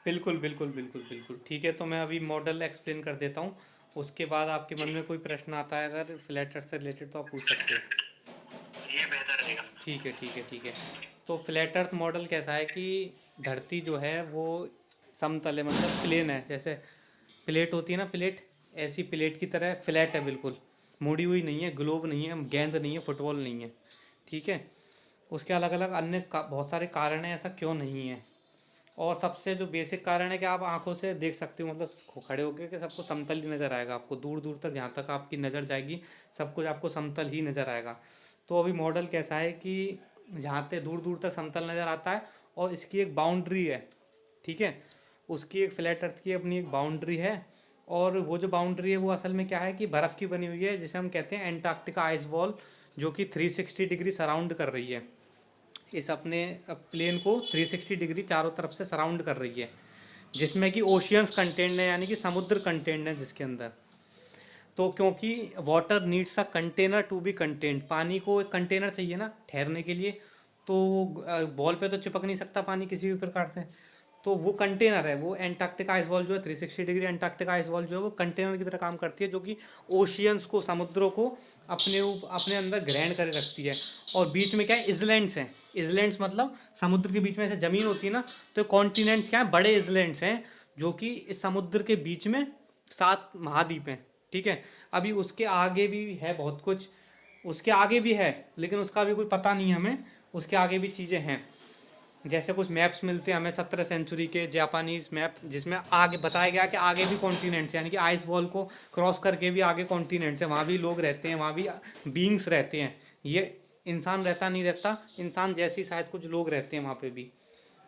बिल्कुल बिल्कुल बिल्कुल बिल्कुल ठीक है। तो मैं अभी मॉडल एक्सप्लेन कर देता हूँ। उसके बाद आपके मन जी, में कोई प्रश्न आता है अगर फ्लैट अर्थ से रिलेटेड, तो आप पूछ सकते हो। ये बेहतर रहेगा। ठीक है ठीक है ठीक है। तो फ्लैट अर्थ मॉडल कैसा है कि धरती जो है वो समतल है, मतलब प्लेन है। जैसे प्लेट होती है ना, प्लेट, ऐसी प्लेट की तरह फ्लैट है बिल्कुल। मुड़ी हुई नहीं है, ग्लोब नहीं है, गेंद नहीं है, फुटबॉल नहीं है। ठीक है। उसके अलग अलग अन्य बहुत सारे कारण हैं ऐसा क्यों नहीं है। और सबसे जो बेसिक कारण है कि आप आंखों से देख सकते हो, मतलब खड़े होकर के सबको समतल ही नज़र आएगा। आपको दूर दूर तक जहाँ तक आपकी नज़र जाएगी सब कुछ आपको समतल ही नज़र आएगा। तो अभी मॉडल कैसा है कि जहाँ तक दूर दूर तक समतल नज़र आता है, और इसकी एक बाउंड्री है। ठीक है। उसकी एक फ्लैट अर्थ की अपनी एक बाउंड्री है। और वो जो बाउंड्री है वो असल में क्या है कि बर्फ़ की बनी हुई है, जिसे हम कहते हैं एंटार्क्टिका आइस वॉल, जो कि 360 डिग्री सराउंड कर रही है इस अपने प्लेन को। 360 डिग्री चारों तरफ से सराउंड कर रही है, जिसमें कि ओशियंस कंटेंट है, यानी कि समुद्र कंटेंट है जिसके अंदर। तो क्योंकि water needs a container to be content, पानी को एक कंटेनर चाहिए ना ठहरने के लिए। तो बॉल पे तो चिपक नहीं सकता पानी किसी भी प्रकार से। तो वो कंटेनर है, वो एंटार्क्टिका आइस वॉल जो है 360 डिग्री एंटार्क्टिका आइस वॉल जो है वो कंटेनर की तरह काम करती है, जो कि ओशियंस को, समुद्रों को अपने अंदर ग्रहण करे रखती है। और बीच में क्या है, इजलैंड्स हैं। इजलैंड्स मतलब समुद्र के बीच में ऐसे ज़मीन होती है ना, तो कॉन्टिनेंट्स क्या है, बड़े इजलैंड्स हैं, जो कि इस समुद्र के बीच में 7 महाद्वीप हैं। ठीक है। अभी उसके आगे भी है बहुत कुछ, उसके आगे भी है, लेकिन उसका भी कोई पता नहीं है हमें। उसके आगे भी चीज़ें हैं। जैसे कुछ मैप्स मिलते हैं हमें 17 सेंचुरी के जापानीज मैप, जिसमें आगे बताया गया कि आगे भी कॉन्टिनेंट्स, यानी कि आइस वॉल को क्रॉस करके भी आगे कॉन्टिनेंट्स हैं, वहाँ भी लोग रहते हैं, वहाँ भी बींग्स रहते हैं। ये इंसान रहता नहीं रहता, इंसान जैसे ही शायद कुछ लोग रहते हैं वहाँ पे भी।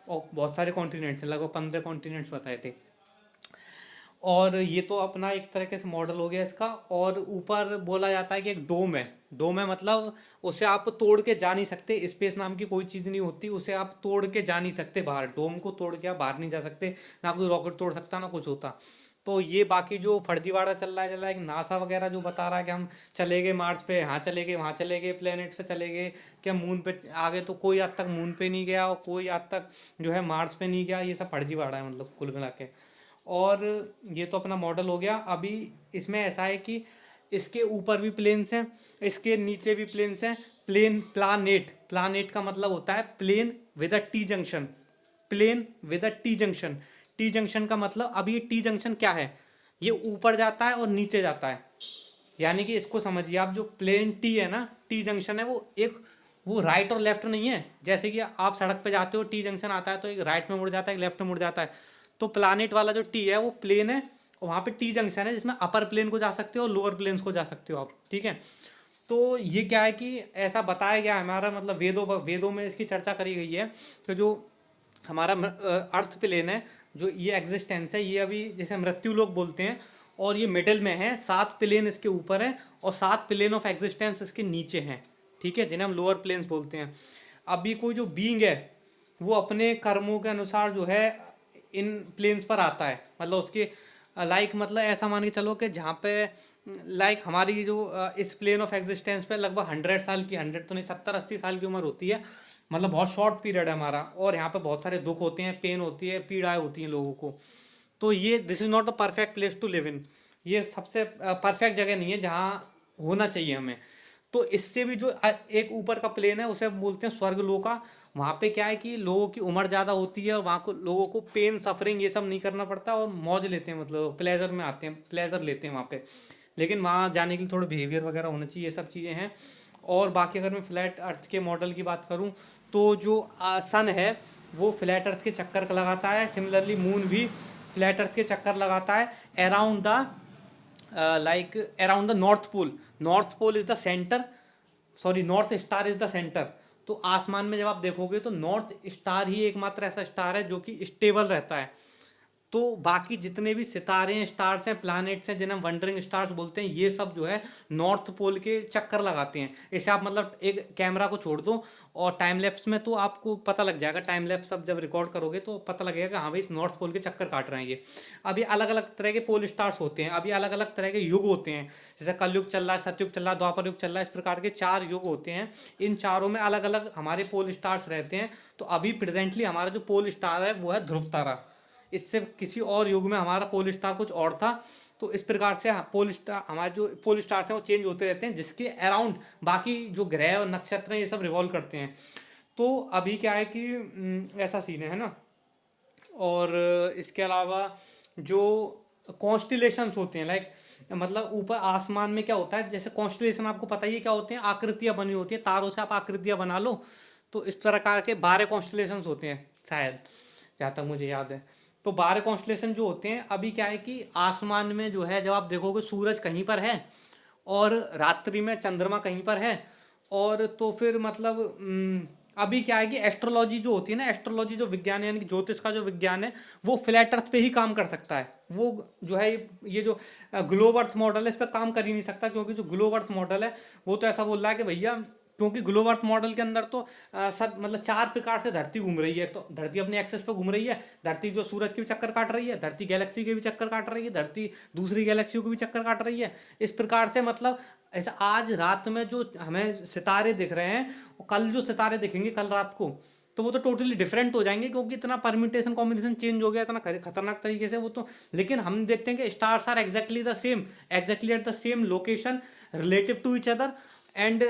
और बहुत सारे कॉन्टिनेंट्स हैं, लगभग 15 कॉन्टिनेंट्स बताए थे। और ये तो अपना एक तरीके से मॉडल हो गया इसका। और ऊपर बोला जाता है कि एक डोम है। डोम है मतलब उसे आप तोड़ के जा नहीं सकते, स्पेस नाम की कोई चीज़ नहीं होती, उसे आप तोड़ के जा नहीं सकते बाहर। डोम को तोड़ के आप बाहर नहीं जा सकते, ना कोई रॉकेट तोड़ सकता ना कुछ होता। तो ये बाकी जो फर्जीवाड़ा चल रहा है कि नासा वगैरह जो बता रहा है कि हम चले गए मार्स पे, यहाँ चले गए, वहाँ चले गए, प्लेनेट्स पे चले गए, क्या मून पे आगे, तो कोई आज तक मून पे नहीं गया और कोई आज तक जो है मार्स पे नहीं गया। ये सब फर्जीवाड़ा है मतलब कुल मिला के। और ये तो अपना मॉडल हो गया। अभी इसमें ऐसा है कि इसके ऊपर भी प्लेन्स हैं, इसके नीचे भी प्लेन्स हैं। प्लेन, प्लानेट, प्लानेट का मतलब होता है plain with a T junction. Plain with a T junction. T junction का मतलब, अब ये टी जंक्शन क्या है, ये ऊपर जाता है और नीचे जाता है। यानी कि इसको समझिए आप, जो प्लेन टी है ना, टी जंक्शन है, वो एक, वो राइट और लेफ्ट नहीं है। जैसे कि आप सड़क पे जाते हो, टी जंक्शन आता है तो एक राइट में मुड़ जाता है, एक लेफ्ट में मुड़ जाता है। तो प्लानेट वाला जो टी है वो प्लेन है, और वहाँ पे टी जंक्शन है जिसमें अपर प्लेन को जा सकते हो और लोअर प्लेन्स को जा सकते हो आप। ठीक है। तो ये क्या है कि ऐसा बताया गया है, हमारा मतलब वेदों वेदों में इसकी चर्चा करी गई है कि जो हमारा अर्थ प्लेन है, जो ये एग्जिस्टेंस है, ये अभी जैसे मृत्यु लोग बोलते हैं, और ये मिडिल में है। 7 प्लेन इसके ऊपर है और 7 प्लेन ऑफ एग्जिस्टेंस इसके नीचे हैं। ठीक है, जिन्हें हम लोअर प्लेन्स बोलते हैं। अभी कोई जो बीइंग है वो अपने कर्मों के अनुसार जो है इन प्लेन्स पर आता है, मतलब उसके लाइक, मतलब ऐसा मान के चलो कि जहाँ पे लाइक हमारी जो इस प्लेन ऑफ एग्जिस्टेंस पे लगभग 100 साल की, 100 तो नहीं, 70-80 साल की उम्र होती है। मतलब बहुत शॉर्ट पीरियड है हमारा, और यहाँ पे बहुत सारे दुख होते हैं, पेन होती है, पीड़ाएं होती हैं लोगों को। तो ये this is not the perfect place to live in. ये सबसे परफेक्ट जगह नहीं है जहाँ होना चाहिए हमें। तो इससे भी जो एक ऊपर का प्लेन है उसे बोलते हैं स्वर्ग लोका। वहाँ पे क्या है कि लोगों की उम्र ज़्यादा होती है, और वहाँ को लोगों को पेन सफरिंग ये सब नहीं करना पड़ता, और मौज लेते हैं, मतलब प्लेजर में आते हैं, प्लेजर लेते हैं वहाँ पे। लेकिन वहाँ जाने के लिए थोड़ा बिहेवियर वगैरह होना चाहिए, ये सब चीज़ें हैं। और बाकी अगर मैं फ्लैट अर्थ के मॉडल की बात करूँ, तो जो सन है वो फ्लैट अर्थ के चक्कर का लगाता है। सिमिलरली मून भी फ्लैट अर्थ के चक्कर लगाता है around the, like around the north pole. North pole is the centre, sorry, north star is the centre. तो आसमान में जब आप देखोगे तो नॉर्थ स्टार ही एकमात्र ऐसा स्टार है जो कि स्टेबल रहता है। तो बाकी जितने भी सितारे हैं, स्टार्स हैं, प्लैनेट्स हैं, जिन्हें हम वंडरिंग स्टार्स बोलते हैं, ये सब जो है नॉर्थ पोल के चक्कर लगाते हैं। इसे आप मतलब एक कैमरा को छोड़ दो और टाइम लैप्स में, तो आपको पता लग जाएगा, टाइम लैप्स अब जब रिकॉर्ड करोगे तो पता लगेगा कि हाँ भाई इस नॉर्थ पोल के चक्कर काट रहे हैं ये। अभी अलग अलग तरह के पोल स्टार्स होते हैं, अभी अलग अलग तरह के युग होते हैं। जैसे कलयुग चल रहा है, सतयुग चल रहा है, द्वापर युग चल रहा है, इस प्रकार के 4 युग होते हैं। इन चारों में अलग अलग हमारे पोल स्टार्स रहते हैं। तो अभी प्रेजेंटली हमारा जो पोल स्टार है वो है ध्रुव तारा। इससे किसी और युग में हमारा पोल स्टार कुछ और था। तो इस प्रकार से पोल स्टार, हमारे जो पोल स्टार हैं वो चेंज होते रहते हैं, जिसके अराउंड बाकी जो ग्रह और नक्षत्र हैं ये सब रिवॉल्व करते हैं। तो अभी क्या है कि ऐसा सीन है ना। और इसके अलावा जो कॉन्स्टिलेशंस होते हैं, लाइक मतलब ऊपर आसमान में क्या होता है, जैसे कॉन्स्टिलेशन आपको पता ही है क्या होते हैं, आकृतियां बनी होती है, तारों से आप आकृतियां बना लो। तो इस प्रकार के 12 कॉन्स्टिलेशंस होते हैं शायद, जहाँ तक मुझे याद है। तो 12 कॉन्स्टिलेशन जो होते हैं, अभी क्या है कि आसमान में जो है, जब आप देखोगे सूरज कहीं पर है और रात्रि में चंद्रमा कहीं पर है, और तो फिर मतलब अभी क्या है कि एस्ट्रोलॉजी जो होती है ना, एस्ट्रोलॉजी जो विज्ञान है, यानी कि ज्योतिष का जो विज्ञान है, वो फ्लैट अर्थ पे ही काम कर सकता है। वो जो है ये जो ग्लोब अर्थ मॉडल है इस पर काम कर ही नहीं सकता, क्योंकि जो ग्लोब अर्थ मॉडल है वो तो ऐसा बोल रहा है कि भैया, क्योंकि ग्लोब अर्थ मॉडल के अंदर तो मतलब 4 प्रकार से धरती घूम रही है। तो धरती अपने एक्सेस पे घूम रही है, धरती जो सूरज के भी चक्कर काट रही है, धरती गैलेक्सी के भी चक्कर काट रही है, धरती दूसरी गैलेक्सियों के भी चक्कर काट रही है। इस प्रकार से मतलब ऐसा आज रात में जो हमें सितारे दिख रहे हैं, कल जो सितारे दिखेंगे कल रात को, तो वो तो टोटली डिफरेंट हो जाएंगे, क्योंकि इतना परम्यूटेशन कॉम्बिनेशन चेंज हो गया इतना खतरनाक तरीके से वो तो। लेकिन हम देखते हैं कि stars are exactly the same, exactly at the same location, relative to each other, and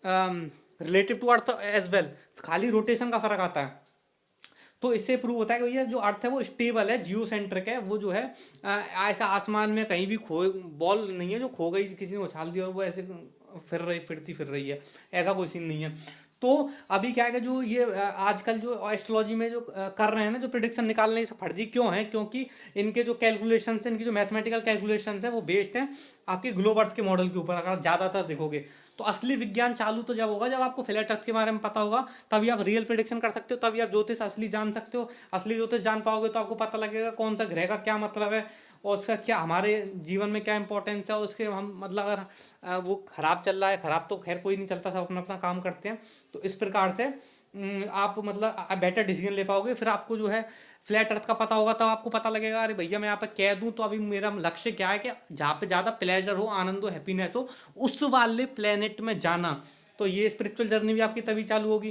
relative to earth as well. खाली रोटेशन का फर्क आता है। तो इससे प्रूव होता है कि भैया जो अर्थ है वो स्टेबल है, जियो सेंट्रिक है। वो जो है ऐसा आसमान में कहीं भी खो बॉल नहीं है जो खो गई, किसी ने उछाल दिया और वो ऐसे फिर रही है, ऐसा कोई सीन नहीं है। तो अभी क्या है कि जो ये आजकल जो एस्ट्रोलॉजी में जो कर रहे हैं ना, जो प्रिडिक्शन निकाल रहे हैं, सब फर्जी क्यों है? क्योंकि इनके जो कैलकुलेशन है, इनकी जो मैथमेटिकल कैलकुलेशन है, वो बेस्ड है आपके ग्लोब अर्थ के मॉडल के ऊपर। अगर आप ज़्यादातर देखोगे तो असली विज्ञान चालू तो जब होगा, जब आपको फ्लैट अर्थ के बारे में पता होगा, तभी आप रियल प्रिडिक्शन कर सकते हो, तभी आप ज्योतिष असली जान सकते हो। असली ज्योतिष जान पाओगे तो आपको पता लगेगा कौन सा ग्रह का क्या मतलब है, और उसका क्या हमारे जीवन में क्या इंपॉर्टेंस है। और उसके हम मतलब अगर वो खराब चल रहा है, खराब तो खैर कोई नहीं चलता, सब अपना अपना काम करते हैं। तो इस प्रकार से आप मतलब बेटर डिसीजन ले पाओगे। फिर आपको जो है फ्लैट अर्थ का पता होगा, तब आपको पता लगेगा अरे भैया मैं यहाँ पे कह दूं तो अभी मेरा लक्ष्य क्या है कि जहाँ पे ज़्यादा प्लेजर हो, आनंद हो, हैप्पीनेस हो, उस वाले प्लेनेट में जाना। तो ये स्पिरिचुअल जर्नी भी आपकी तभी चालू होगी।